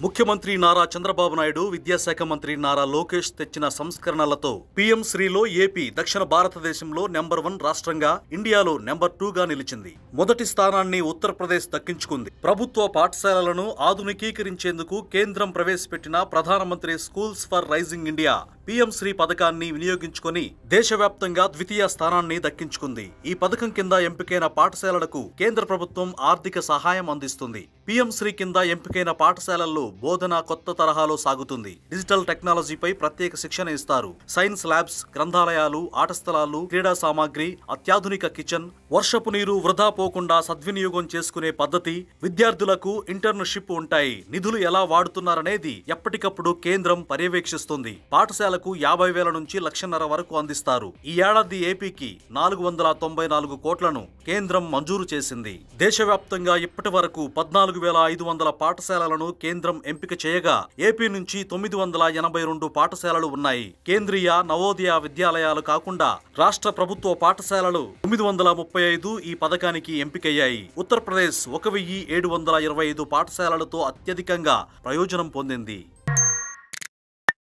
ముఖ్యమంత్రి నారా చంద్రబాబు నాయుడు, విద్యాశాఖ మంత్రి నారా లోకేష్ తెచ్చిన సంస్కరణలతో పీఎం శ్రీలో ఏపీ దక్షిణ భారతదేశంలో నెంబర్ 1 రాష్ట్రంగా, ఇండియాలో నెంబర్ 2గా నిలిచింది. మొదటి స్థానాన్ని ఉత్తరప్రదేశ్ దక్కించుకుంది. ప్రభుత్వ పాఠశాలలను ఆధునికీకరించేందుకు కేంద్రం ప్రవేశపెట్టిన Pradhan Mantri schools for rising India PM Shri పథకాన్ని వినియోగించుకొని దేశవ్యాప్తంగా ద్వితీయ స్థానాన్ని దక్కించుకుంది. ఈ పథకం కింద ఎంపికైన పాఠశాలలకు కేంద్ర ప్రభుత్వం ఆర్థిక సహాయం అందిస్తుంది. పీఎం శ్రీ కింద ఎంపికైన పాఠశాలల్లో బోధన కొత్త తరహాలో సాగుతుంది. డిజిటల్ టెక్నాలజీపై ప్రత్యేక శిక్షణ ఇస్తారు. సైన్స్ ల్యాబ్స్, గ్రంథాలయాలు, ఆట స్థలాలు, క్రీడా సామాగ్రి, అత్యాధునిక కిచెన్, వర్షపు నీరు వృధా పోకుండా సద్వినియోగం చేసుకునే పద్ధతి, విద్యార్థులకు ఇంటర్న్షిప్ ఉంటాయి. నిధులు ఎలా వాడుతున్నారనేది ఎప్పటికప్పుడు కేంద్రం పర్యవేక్షిస్తుంది. పాఠశాలకు 50,000 నుంచి 1,50,000 వరకు అందిస్తారు. ఈ ఏడాది ఏపీకి 494 కోట్లను కేంద్రం మంజూరు చేసింది. దేశవ్యాప్తంగా ఇప్పటి వరకు 14,500 పాఠశాలలను కేంద్రం ఎంపిక చేయగా ఏపీ నుంచి 982 పాఠశాలలు ఉన్నాయి. కేంద్రీయ, నవోదయ విద్యాలయాలు కాకుండా రాష్ట్ర ప్రభుత్వ పాఠశాలలు 935 ఈ పథకానికి ఎంపికయ్యాయి. ఉత్తరప్రదేశ్ 1,725 పాఠశాలలతో అత్యధికంగా ప్రయోజనం పొందింది.